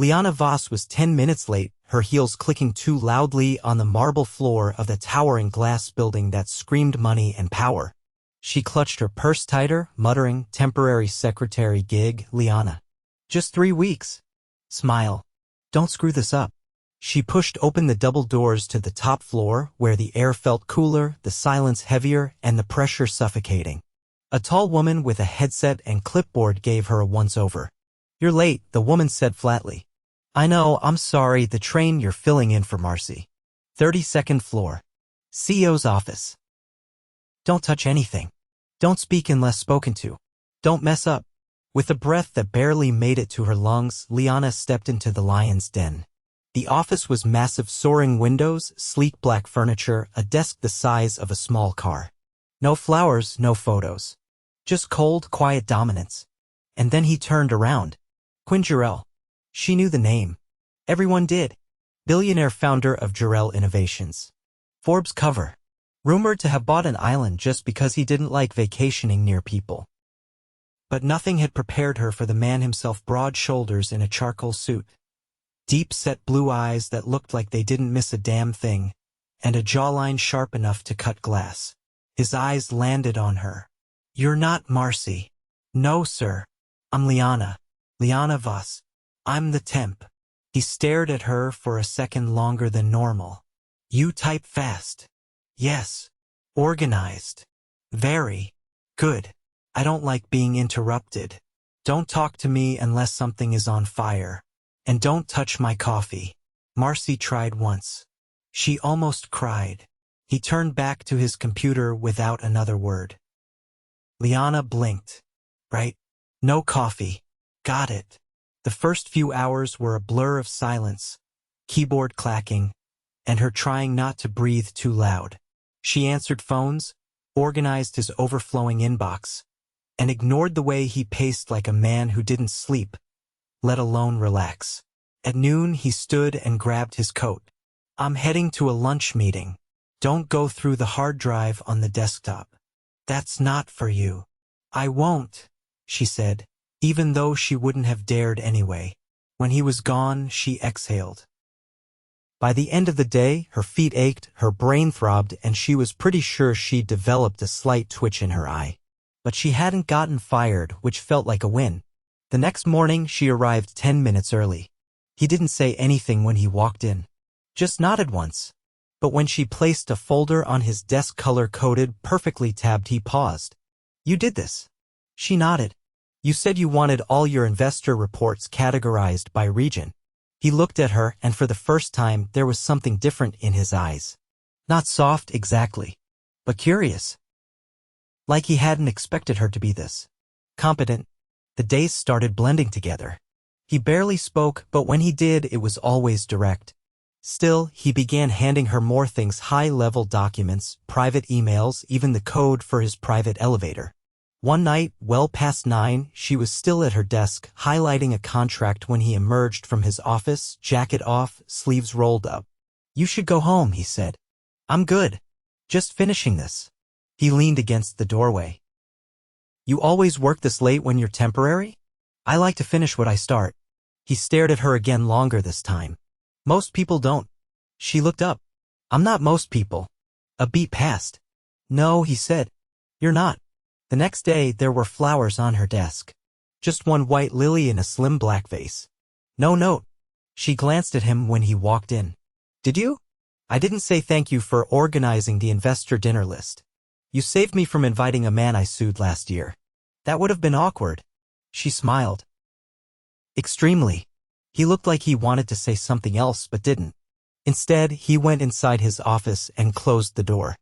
Liana Voss was 10 minutes late, her heels clicking too loudly on the marble floor of the towering glass building that screamed money and power. She clutched her purse tighter, muttering, "Temporary secretary gig, Liana. Just 3 weeks. Smile. Don't screw this up." She pushed open the double doors to the top floor, where the air felt cooler, the silence heavier, and the pressure suffocating. A tall woman with a headset and clipboard gave her a once-over. "You're late," the woman said flatly. "I know, I'm sorry, the train you're filling in for Marcy. 32nd floor. CEO's office. Don't touch anything. Don't speak unless spoken to. Don't mess up." With a breath that barely made it to her lungs, Liana stepped into the lion's den. The office was massive, soaring windows, sleek black furniture, a desk the size of a small car. No flowers, no photos. Just cold, quiet dominance. And then he turned around. Quinn Jarell. She knew the name. Everyone did. Billionaire founder of Jarell Innovations. Forbes cover. Rumored to have bought an island just because he didn't like vacationing near people. But nothing had prepared her for the man himself, broad shoulders in a charcoal suit. Deep-set blue eyes that looked like they didn't miss a damn thing, and a jawline sharp enough to cut glass. His eyes landed on her. "You're not Marcy." "No, sir. I'm Liana. Liana Voss. I'm the temp." He stared at her for a second longer than normal. "You type fast." "Yes. Organized. Very. Good. I don't like being interrupted. Don't talk to me unless something is on fire. And don't touch my coffee." Marcy tried once. She almost cried. He turned back to his computer without another word. Liana blinked. "Right. No coffee. Got it." The first few hours were a blur of silence, keyboard clacking, and her trying not to breathe too loud. She answered phones, organized his overflowing inbox, and ignored the way he paced like a man who didn't sleep, let alone relax. At noon, he stood and grabbed his coat. "I'm heading to a lunch meeting. Don't go through the hard drive on the desktop. That's not for you." "I won't," she said, even though she wouldn't have dared anyway. When he was gone, she exhaled. By the end of the day, her feet ached, her brain throbbed, and she was pretty sure she'd developed a slight twitch in her eye. But she hadn't gotten fired, which felt like a win. The next morning, she arrived 10 minutes early. He didn't say anything when he walked in. Just nodded once. But when she placed a folder on his desk color-coded, perfectly tabbed, he paused. "You did this?" She nodded. "You said you wanted all your investor reports categorized by region." He looked at her, and for the first time, there was something different in his eyes. Not soft exactly, but curious. Like he hadn't expected her to be this competent. The days started blending together. He barely spoke, but when he did, it was always direct. Still, he began handing her more things: high-level documents, private emails, even the code for his private elevator. One night, well past 9, she was still at her desk, highlighting a contract when he emerged from his office, jacket off, sleeves rolled up. "You should go home," he said. "I'm good. Just finishing this." He leaned against the doorway. "You always work this late when you're temporary?" "I like to finish what I start." He stared at her again, longer this time. "Most people don't." She looked up. "I'm not most people." A beat passed. "No," he said. "You're not." The next day, there were flowers on her desk. Just one white lily in a slim black vase. No note. She glanced at him when he walked in. "Did you?" "I didn't say thank you for organizing the investor dinner list. You saved me from inviting a man I sued last year. That would have been awkward." She smiled. "Extremely." He looked like he wanted to say something else but didn't. Instead, he went inside his office and closed the door.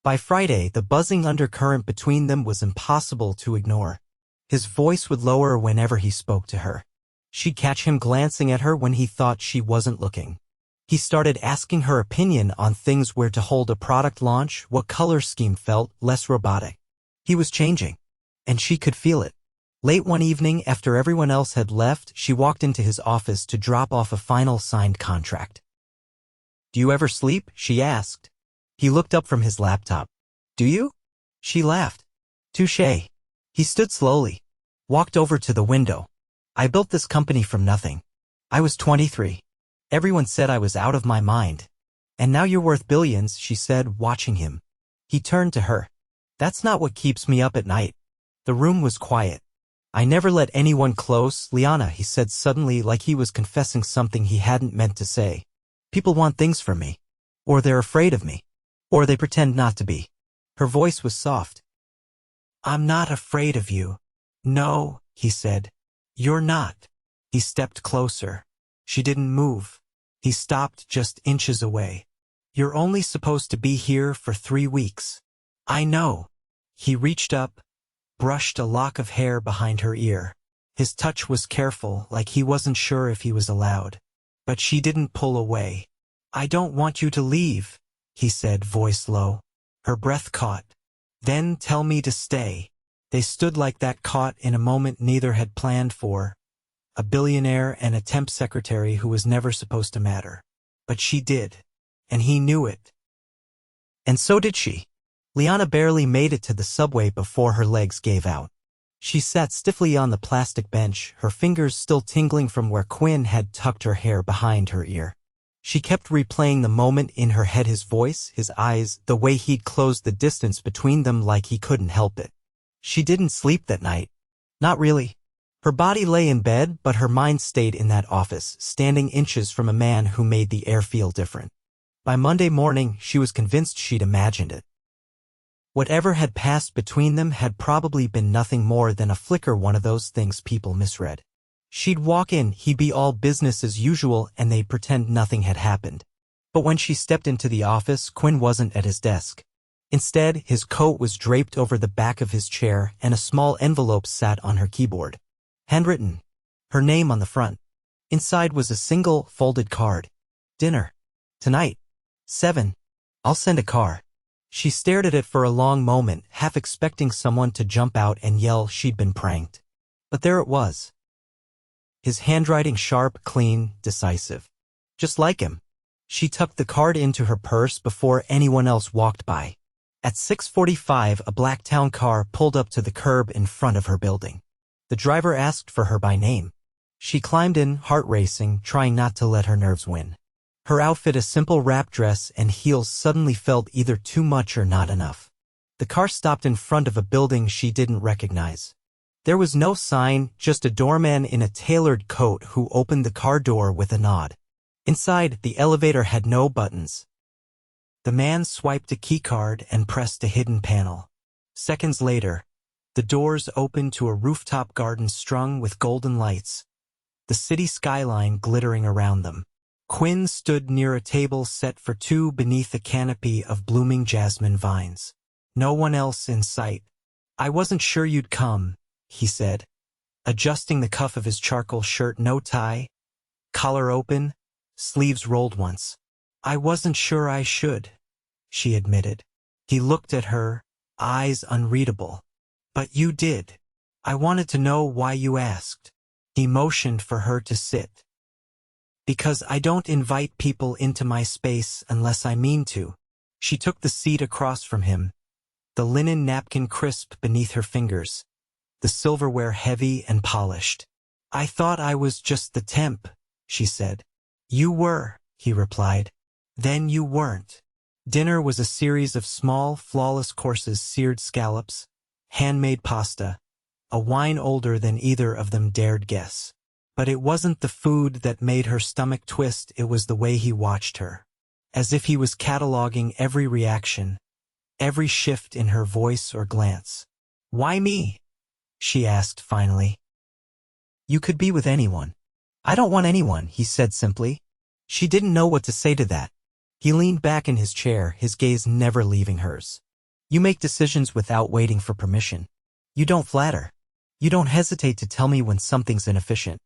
By Friday, the buzzing undercurrent between them was impossible to ignore. His voice would lower whenever he spoke to her. She'd catch him glancing at her when he thought she wasn't looking. He started asking her opinion on things: where to hold a product launch, what color scheme felt less robotic. He was changing, and she could feel it. Late one evening, after everyone else had left, she walked into his office to drop off a final signed contract. "Do you ever sleep?" she asked. He looked up from his laptop. "Do you?" She laughed. "Touché." He stood slowly, walked over to the window. "I built this company from nothing. I was 23. Everyone said I was out of my mind. And now you're worth billions, she said, watching him. He turned to her. That's not what keeps me up at night. The room was quiet. I never let anyone close, Liana, he said suddenly, like he was confessing something he hadn't meant to say. People want things from me. Or they're afraid of me. Or they pretend not to be. Her voice was soft. I'm not afraid of you. No, he said. You're not. He stepped closer. She didn't move. He stopped just inches away. You're only supposed to be here for 3 weeks. I know. He reached up, brushed a lock of hair behind her ear. His touch was careful, like he wasn't sure if he was allowed. But she didn't pull away. I don't want you to leave, he said, voice low. Her breath caught. Then tell me to stay. They stood like that, caught in a moment neither had planned for. A billionaire and a temp secretary who was never supposed to matter. But she did. And he knew it. And so did she. Liana barely made it to the subway before her legs gave out. She sat stiffly on the plastic bench, her fingers still tingling from where Quinn had tucked her hair behind her ear. She kept replaying the moment in her head, his voice, his eyes, the way he'd closed the distance between them like he couldn't help it. She didn't sleep that night. Not really. Her body lay in bed, but her mind stayed in that office, standing inches from a man who made the air feel different. By Monday morning, she was convinced she'd imagined it. Whatever had passed between them had probably been nothing more than a flicker, one of those things people misread. She'd walk in, he'd be all business as usual, and they'd pretend nothing had happened. But when she stepped into the office, Quinn wasn't at his desk. Instead, his coat was draped over the back of his chair, and a small envelope sat on her keyboard. Handwritten. Her name on the front. Inside was a single, folded card. Dinner. Tonight. 7. I'll send a car. She stared at it for a long moment, half expecting someone to jump out and yell she'd been pranked. But there it was. His handwriting sharp, clean, decisive. Just like him. She tucked the card into her purse before anyone else walked by. At 6:45, a black town car pulled up to the curb in front of her building. The driver asked for her by name. She climbed in, heart racing, trying not to let her nerves win. Her outfit, a simple wrap dress and heels, suddenly felt either too much or not enough. The car stopped in front of a building she didn't recognize. There was no sign, just a doorman in a tailored coat who opened the car door with a nod. Inside, the elevator had no buttons. The man swiped a keycard and pressed a hidden panel. Seconds later, the doors opened to a rooftop garden strung with golden lights, the city skyline glittering around them. Quinn stood near a table set for 2 beneath a canopy of blooming jasmine vines. No one else in sight. I wasn't sure you'd come, he said, adjusting the cuff of his charcoal shirt, no tie, collar open, sleeves rolled once. I wasn't sure I should, she admitted. He looked at her, eyes unreadable. But you did. I wanted to know why you asked. He motioned for her to sit. Because I don't invite people into my space unless I mean to. She took the seat across from him, the linen napkin crisp beneath her fingers, the silverware heavy and polished. I thought I was just the temp, she said. You were, he replied. Then you weren't. Dinner was a series of small, flawless courses: seared scallops, handmade pasta, a wine older than either of them dared guess. But it wasn't the food that made her stomach twist, it was the way he watched her. As if he was cataloging every reaction, every shift in her voice or glance. Why me? She asked finally. You could be with anyone. I don't want anyone, he said simply. She didn't know what to say to that. He leaned back in his chair, his gaze never leaving hers. You make decisions without waiting for permission. You don't flatter. You don't hesitate to tell me when something's inefficient.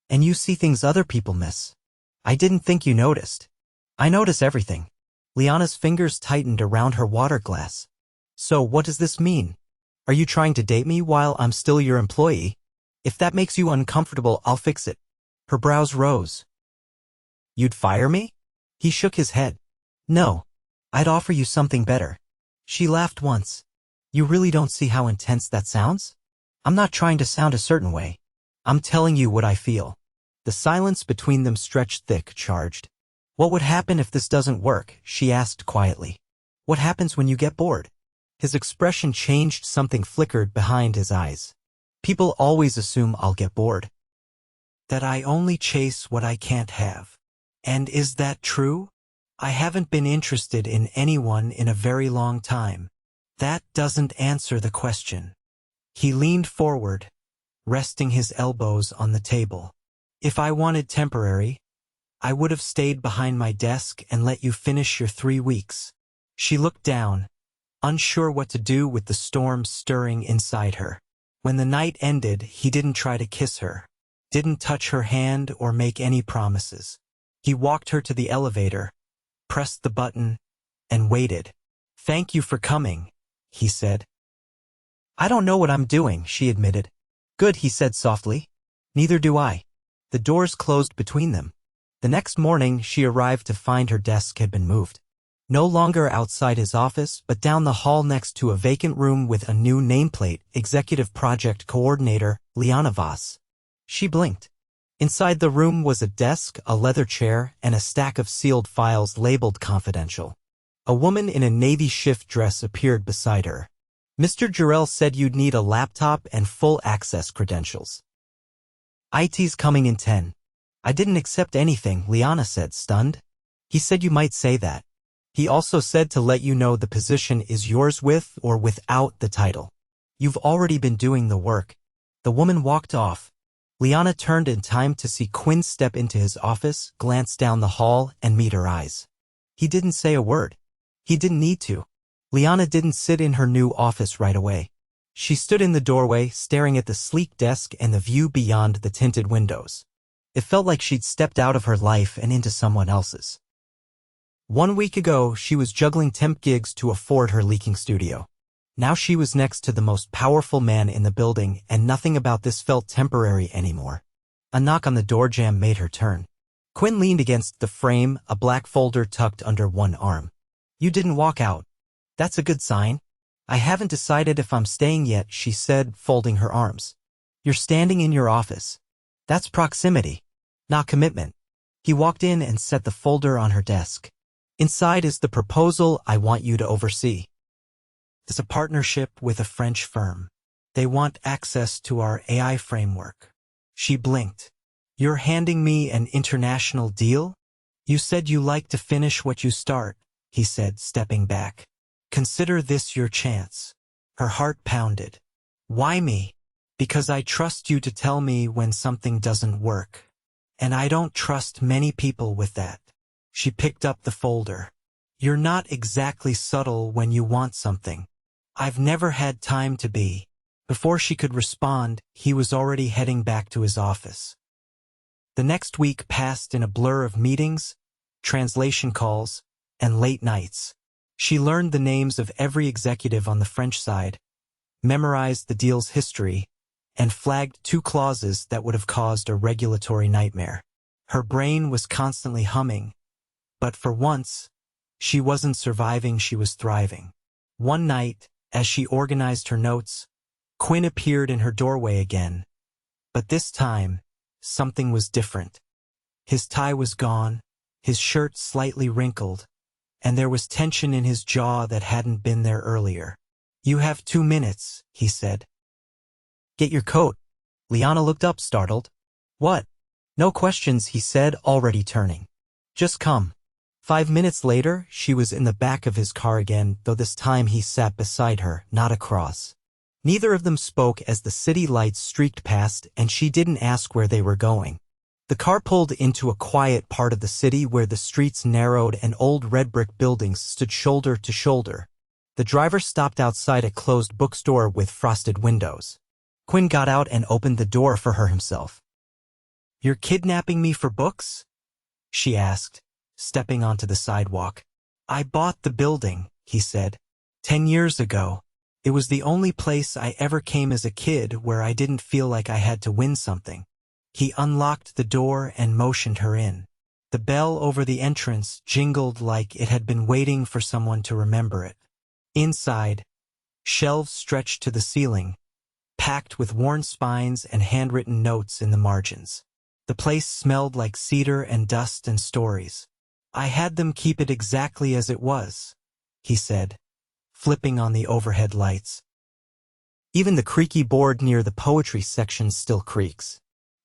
And you see things other people miss. I didn't think you noticed. I notice everything. Liana's fingers tightened around her water glass. So what does this mean? Are you trying to date me while I'm still your employee? If that makes you uncomfortable, I'll fix it. Her brows rose. You'd fire me? He shook his head. No. I'd offer you something better. She laughed once. You really don't see how intense that sounds? I'm not trying to sound a certain way. I'm telling you what I feel. The silence between them stretched thick, charged. "What would happen if this doesn't work?" she asked quietly. "What happens when you get bored?" His expression changed, something flickered behind his eyes. "People always assume I'll get bored. That I only chase what I can't have. And is that true? I haven't been interested in anyone in a very long time." "That doesn't answer the question." He leaned forward, resting his elbows on the table. "If I wanted temporary, I would have stayed behind my desk and let you finish your 3 weeks. She looked down, unsure what to do with the storm stirring inside her. When the night ended, he didn't try to kiss her, didn't touch her hand or make any promises. He walked her to the elevator, pressed the button, and waited. "Thank you for coming," he said. "I don't know what I'm doing," she admitted. "Good," he said softly. "Neither do I." The doors closed between them. The next morning, she arrived to find her desk had been moved. No longer outside his office, but down the hall next to a vacant room with a new nameplate, Executive Project Coordinator, Liana Voss. She blinked. Inside the room was a desk, a leather chair, and a stack of sealed files labeled confidential. A woman in a navy shift dress appeared beside her. "Mr. Jarell said you'd need a laptop and full access credentials. IT's coming in 10. "I didn't accept anything," Liana said, stunned. "He said you might say that. He also said to let you know the position is yours with or without the title. You've already been doing the work." The woman walked off. Liana turned in time to see Quinn step into his office, glance down the hall, and meet her eyes. He didn't say a word. He didn't need to. Liana didn't sit in her new office right away. She stood in the doorway, staring at the sleek desk and the view beyond the tinted windows. It felt like she'd stepped out of her life and into someone else's. 1 week ago, she was juggling temp gigs to afford her leaking studio. Now she was next to the most powerful man in the building, and nothing about this felt temporary anymore. A knock on the door jamb made her turn. Quinn leaned against the frame, a black folder tucked under one arm. "You didn't walk out. That's a good sign." "I haven't decided if I'm staying yet," she said, folding her arms. "You're standing in your office. That's proximity, not commitment." He walked in and set the folder on her desk. "Inside is the proposal I want you to oversee. It's a partnership with a French firm. They want access to our AI framework." She blinked. "You're handing me an international deal? You said you like to finish what you start," he said, stepping back. "Consider this your chance." Her heart pounded. "Why me?" "Because I trust you to tell me when something doesn't work. And I don't trust many people with that." She picked up the folder. "You're not exactly subtle when you want something. I've never had time to be." Before she could respond, he was already heading back to his office. The next week passed in a blur of meetings, translation calls, and late nights. She learned the names of every executive on the French side, memorized the deal's history, and flagged 2 clauses that would have caused a regulatory nightmare. Her brain was constantly humming, but for once, she wasn't surviving, she was thriving. One night, as she organized her notes, Quinn appeared in her doorway again. But this time, something was different. His tie was gone, his shirt slightly wrinkled, and there was tension in his jaw that hadn't been there earlier. "You have 2 minutes, he said. "Get your coat." Liana looked up, startled. "What?" "No questions," he said, already turning. "Just come." 5 minutes later, she was in the back of his car again, though this time he sat beside her, not across. Neither of them spoke as the city lights streaked past, and she didn't ask where they were going. The car pulled into a quiet part of the city where the streets narrowed and old red brick buildings stood shoulder to shoulder. The driver stopped outside a closed bookstore with frosted windows. Quinn got out and opened the door for her himself. "You're kidnapping me for books?" she asked, stepping onto the sidewalk. "I bought the building," he said. 10 years ago. It was the only place I ever came as a kid where I didn't feel like I had to win something." He unlocked the door and motioned her in. The bell over the entrance jingled like it had been waiting for someone to remember it. Inside, shelves stretched to the ceiling, packed with worn spines and handwritten notes in the margins. The place smelled like cedar and dust and stories. I had them keep it exactly as it was, he said, flipping on the overhead lights. Even the creaky board near the poetry section still creaks.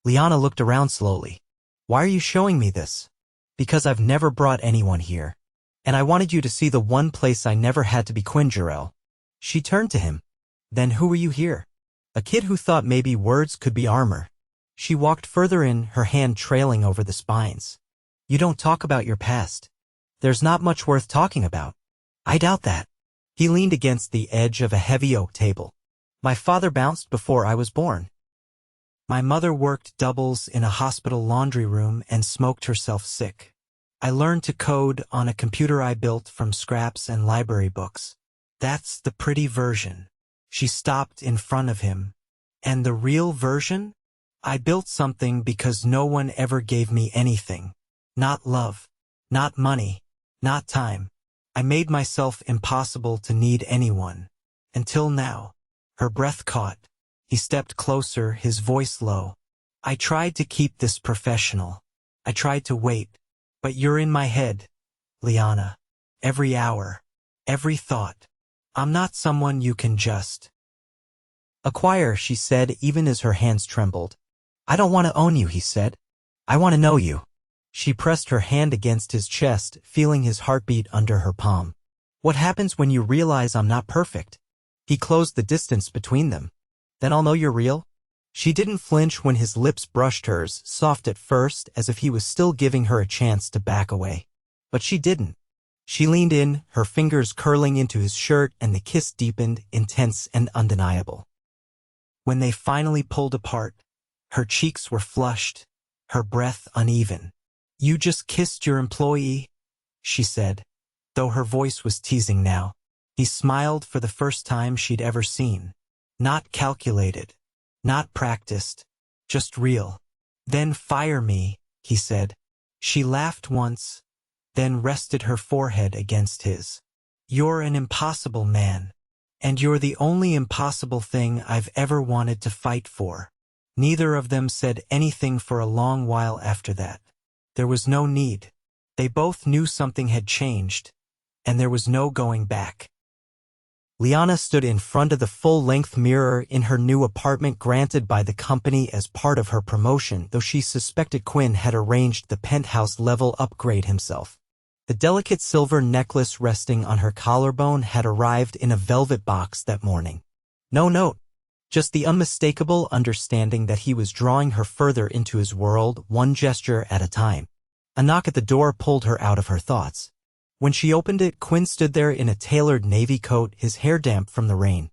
Liana looked around slowly. Why are you showing me this? Because I've never brought anyone here. And I wanted you to see the one place I never had to be. Quinn Jarell. She turned to him. Then who were you here? A kid who thought maybe words could be armor. She walked further in, her hand trailing over the spines. You don't talk about your past. There's not much worth talking about. I doubt that. He leaned against the edge of a heavy oak table. My father bounced before I was born. My mother worked doubles in a hospital laundry room and smoked herself sick. I learned to code on a computer I built from scraps and library books. That's the pretty version. She stopped in front of him. And the real version? I built something because no one ever gave me anything. Not love. Not money. Not time. I made myself impossible to need anyone. Until now. Her breath caught. He stepped closer, his voice low. I tried to keep this professional. I tried to wait. But you're in my head, Liana. Every hour. Every thought. I'm not someone you can just acquire, she said, even as her hands trembled. I don't want to own you, he said. I want to know you. She pressed her hand against his chest, feeling his heartbeat under her palm. What happens when you realize I'm not perfect? He closed the distance between them. Then I'll know you're real? She didn't flinch when his lips brushed hers, soft at first, as if he was still giving her a chance to back away. But she didn't. She leaned in, her fingers curling into his shirt, and the kiss deepened, intense and undeniable. When they finally pulled apart, her cheeks were flushed, her breath uneven. You just kissed your employee, she said, though her voice was teasing now. He smiled for the first time she'd ever seen. Not calculated. Not practiced. Just real. Then fire me, he said. She laughed once, then rested her forehead against his. You're an impossible man. And you're the only impossible thing I've ever wanted to fight for. Neither of them said anything for a long while after that. There was no need. They both knew something had changed, and there was no going back. Liana stood in front of the full-length mirror in her new apartment granted by the company as part of her promotion, though she suspected Quinn had arranged the penthouse-level upgrade himself. The delicate silver necklace resting on her collarbone had arrived in a velvet box that morning. No note, just the unmistakable understanding that he was drawing her further into his world, one gesture at a time. A knock at the door pulled her out of her thoughts. When she opened it, Quinn stood there in a tailored navy coat, his hair damp from the rain.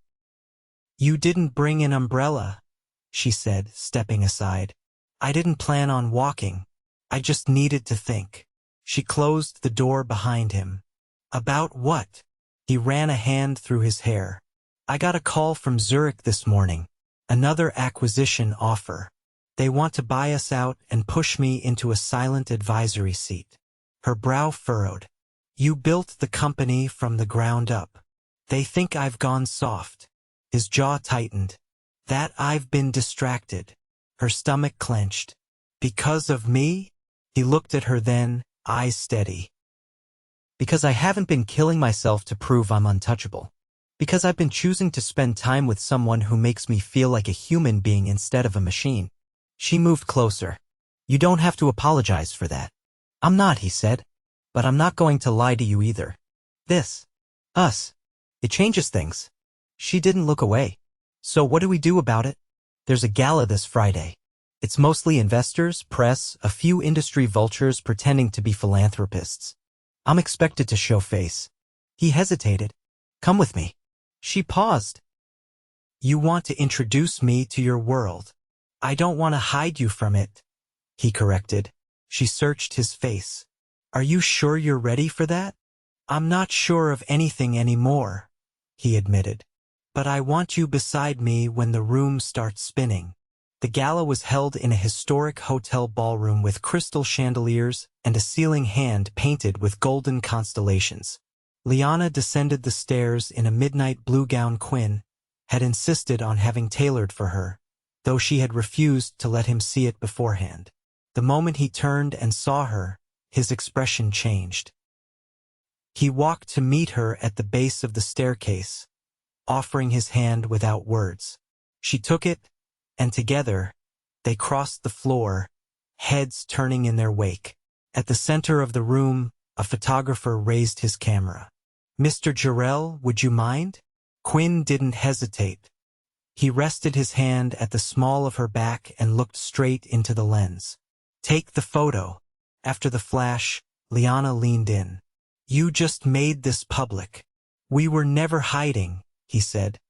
You didn't bring an umbrella, she said, stepping aside. I didn't plan on walking. I just needed to think. She closed the door behind him. About what? He ran a hand through his hair. I got a call from Zurich this morning. Another acquisition offer. They want to buy us out and push me into a silent advisory seat. Her brow furrowed. You built the company from the ground up. They think I've gone soft. His jaw tightened. That I've been distracted. Her stomach clenched. Because of me? He looked at her then, eyes steady. Because I haven't been killing myself to prove I'm untouchable. Because I've been choosing to spend time with someone who makes me feel like a human being instead of a machine. She moved closer. You don't have to apologize for that. I'm not, he said. But I'm not going to lie to you either. Us. It changes things. She didn't look away. So what do we do about it? There's a gala this Friday. It's mostly investors, press, a few industry vultures pretending to be philanthropists. I'm expected to show face. He hesitated. Come with me. She paused. You want to introduce me to your world. I don't want to hide you from it, he corrected. She searched his face. Are you sure you're ready for that? I'm not sure of anything anymore, he admitted. But I want you beside me when the room starts spinning. The gala was held in a historic hotel ballroom with crystal chandeliers and a ceiling hand painted with golden constellations. Liana descended the stairs in a midnight blue gown Quinn had insisted on having tailored for her, though she had refused to let him see it beforehand. The moment he turned and saw her, his expression changed. He walked to meet her at the base of the staircase, offering his hand without words. She took it, and together, they crossed the floor, heads turning in their wake. At the center of the room, a photographer raised his camera. "Mr. Jarell, would you mind?" Quinn didn't hesitate. He rested his hand at the small of her back and looked straight into the lens. "Take the photo." After the flash, Liana leaned in. "You just made this public." "We were never hiding," he said.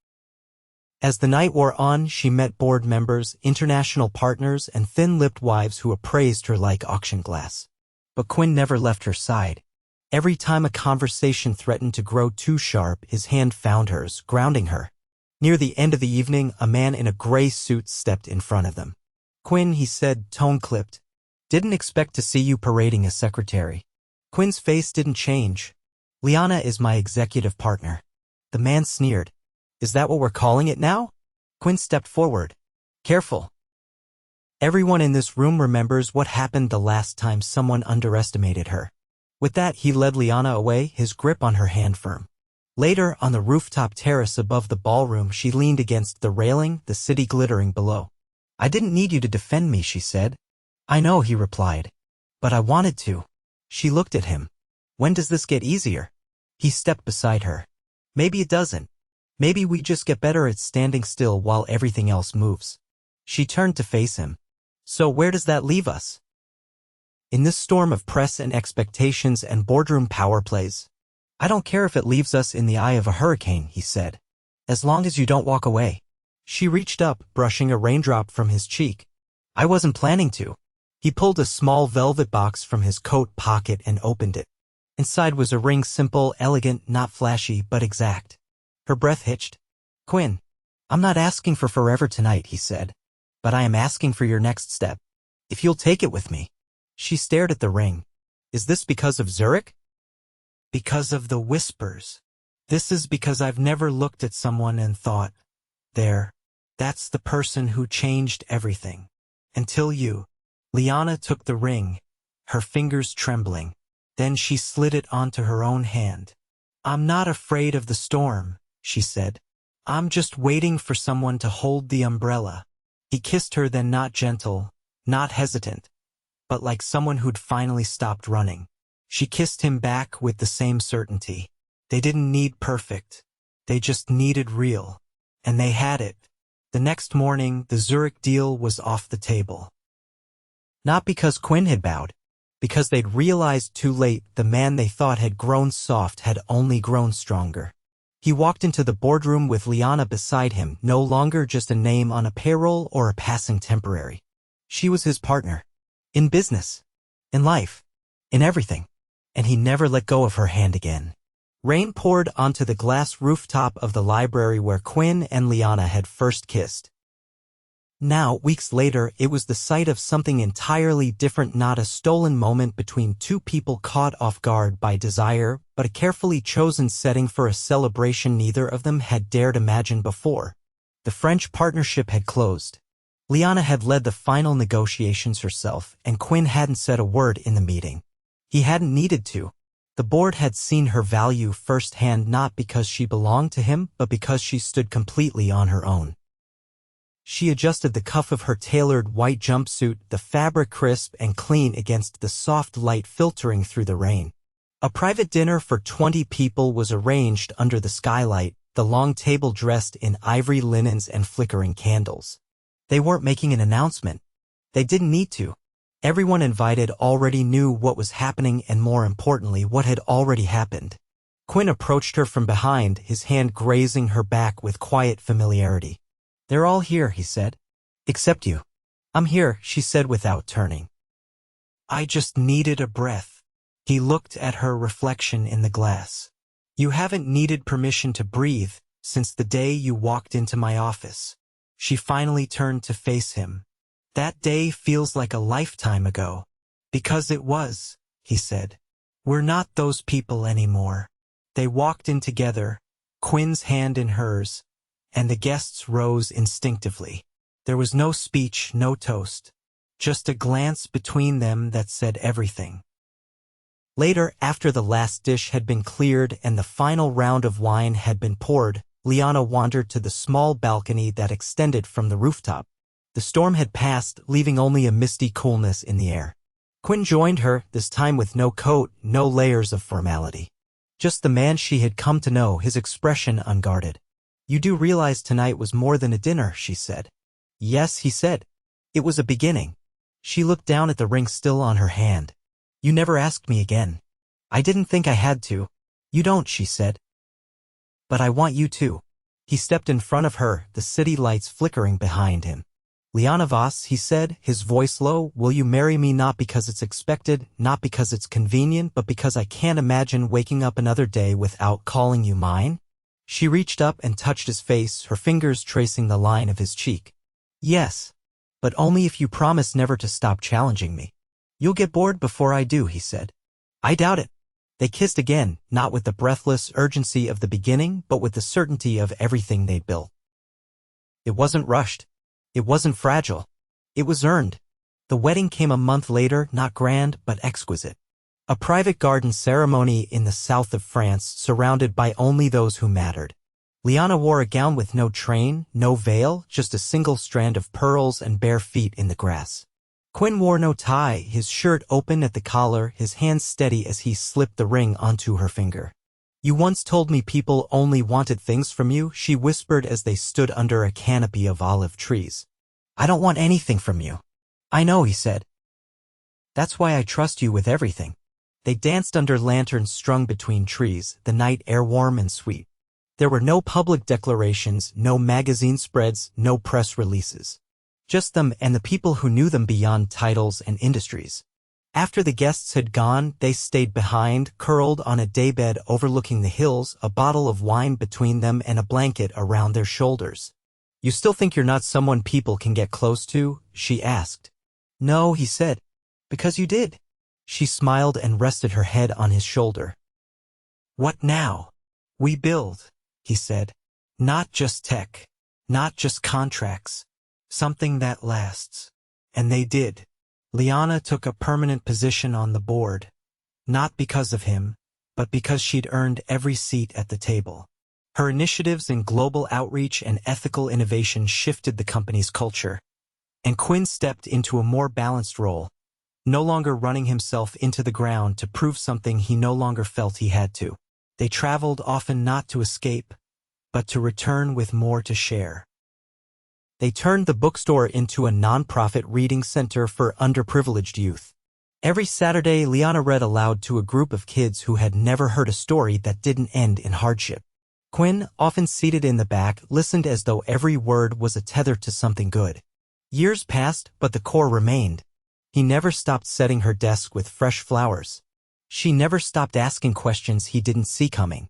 As the night wore on, she met board members, international partners, and thin-lipped wives who appraised her like auction glass. But Quinn never left her side. Every time a conversation threatened to grow too sharp, his hand found hers, grounding her. Near the end of the evening, a man in a gray suit stepped in front of them. "Quinn," he said, tone-clipped, "didn't expect to see you parading as secretary." Quinn's face didn't change. "Liana is my executive partner." The man sneered. "Is that what we're calling it now?" Quinn stepped forward. "Careful. Everyone in this room remembers what happened the last time someone underestimated her." With that, he led Liana away, his grip on her hand firm. Later, on the rooftop terrace above the ballroom, she leaned against the railing, the city glittering below. "I didn't need you to defend me," she said. "I know," he replied. "But I wanted to." She looked at him. "When does this get easier?" He stepped beside her. "Maybe it doesn't. Maybe we just get better at standing still while everything else moves." She turned to face him. "So where does that leave us?" "In this storm of press and expectations and boardroom power plays, I don't care if it leaves us in the eye of a hurricane," he said. "As long as you don't walk away." She reached up, brushing a raindrop from his cheek. "I wasn't planning to." He pulled a small velvet box from his coat pocket and opened it. Inside was a ring, simple, elegant, not flashy, but exact. Her breath hitched. "Quinn, I'm not asking for forever tonight," he said. "But I am asking for your next step. If you'll take it with me." She stared at the ring. "Is this because of Zurich?" "Because of the whispers. This is because I've never looked at someone and thought, that's the person who changed everything. Until you." Liana took the ring, her fingers trembling. Then she slid it onto her own hand. "I'm not afraid of the storm," she said. "I'm just waiting for someone to hold the umbrella." He kissed her, then not gentle, not hesitant, but like someone who'd finally stopped running. She kissed him back with the same certainty. They didn't need perfect. They just needed real. And they had it. The next morning, the Zurich deal was off the table. Not because Quinn had bowed. Because they'd realized too late the man they thought had grown soft had only grown stronger. He walked into the boardroom with Liana beside him, no longer just a name on a payroll or a passing temporary. She was his partner. In business. In life. In everything. And he never let go of her hand again. Rain poured onto the glass rooftop of the library where Quinn and Liana had first kissed. Now, weeks later, it was the sight of something entirely different, not a stolen moment between two people caught off guard by desire, but a carefully chosen setting for a celebration neither of them had dared imagine before. The French partnership had closed. Liana had led the final negotiations herself, and Quinn hadn't said a word in the meeting. He hadn't needed to. The board had seen her value firsthand, not because she belonged to him, but because she stood completely on her own. She adjusted the cuff of her tailored white jumpsuit, the fabric crisp and clean against the soft light filtering through the rain. A private dinner for 20 people was arranged under the skylight, the long table dressed in ivory linens and flickering candles. They weren't making an announcement. They didn't need to. Everyone invited already knew what was happening and, more importantly, what had already happened. Quinn approached her from behind, his hand grazing her back with quiet familiarity. "They're all here," he said. "Except you." "I'm here," she said without turning. "I just needed a breath." He looked at her reflection in the glass. "You haven't needed permission to breathe since the day you walked into my office." She finally turned to face him. "That day feels like a lifetime ago." "Because it was," he said. "We're not those people anymore." They walked in together, Quinn's hand in hers, and the guests rose instinctively. There was no speech, no toast. Just a glance between them that said everything. Later, after the last dish had been cleared and the final round of wine had been poured, Liana wandered to the small balcony that extended from the rooftop. The storm had passed, leaving only a misty coolness in the air. Quinn joined her, this time with no coat, no layers of formality. Just the man she had come to know, his expression unguarded. "You do realize tonight was more than a dinner," she said. "Yes," he said. "It was a beginning." She looked down at the ring still on her hand. "You never asked me again." "I didn't think I had to." "You don't," she said. "But I want you to." He stepped in front of her, the city lights flickering behind him. "Liana Voss," he said, his voice low, "will you marry me not because it's expected, not because it's convenient, but because I can't imagine waking up another day without calling you mine?" She reached up and touched his face, her fingers tracing the line of his cheek. "Yes. But only if you promise never to stop challenging me." "You'll get bored before I do," he said. "I doubt it." They kissed again, not with the breathless urgency of the beginning, but with the certainty of everything they built. It wasn't rushed. It wasn't fragile. It was earned. The wedding came a month later, not grand, but exquisite. A private garden ceremony in the south of France, surrounded by only those who mattered. Liana wore a gown with no train, no veil, just a single strand of pearls and bare feet in the grass. Quinn wore no tie, his shirt open at the collar, his hands steady as he slipped the ring onto her finger. "You once told me people only wanted things from you," she whispered as they stood under a canopy of olive trees. "I don't want anything from you." "I know," he said. "That's why I trust you with everything." They danced under lanterns strung between trees, the night air warm and sweet. There were no public declarations, no magazine spreads, no press releases. Just them and the people who knew them beyond titles and industries. After the guests had gone, they stayed behind, curled on a daybed overlooking the hills, a bottle of wine between them and a blanket around their shoulders. "You still think you're not someone people can get close to?" she asked. "No," he said. "Because you did." She smiled and rested her head on his shoulder. "What now?" "We build," he said. "Not just tech. Not just contracts. Something that lasts." And they did. Liana took a permanent position on the board. Not because of him, but because she'd earned every seat at the table. Her initiatives in global outreach and ethical innovation shifted the company's culture. And Quinn stepped into a more balanced role, no longer running himself into the ground to prove something he no longer felt he had to. They traveled often not to escape, but to return with more to share. They turned the bookstore into a non-profit reading center for underprivileged youth. Every Saturday, Liana read aloud to a group of kids who had never heard a story that didn't end in hardship. Quinn, often seated in the back, listened as though every word was a tether to something good. Years passed, but the core remained. He never stopped setting her desk with fresh flowers. She never stopped asking questions he didn't see coming.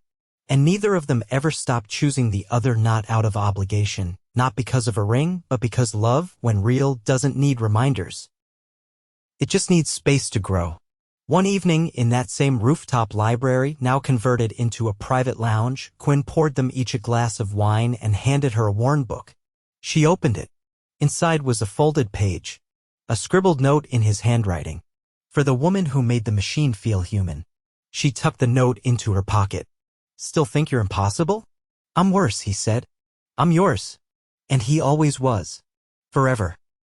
And neither of them ever stopped choosing the other, not out of obligation, not because of a ring, but because love, when real, doesn't need reminders. It just needs space to grow. One evening, in that same rooftop library, now converted into a private lounge, Quinn poured them each a glass of wine and handed her a worn book. She opened it. Inside was a folded page, a scribbled note in his handwriting. "For the woman who made the machine feel human." She tucked the note into her pocket. "Still think you're impossible?" "I'm worse," he said. "I'm yours." And he always was. Forever.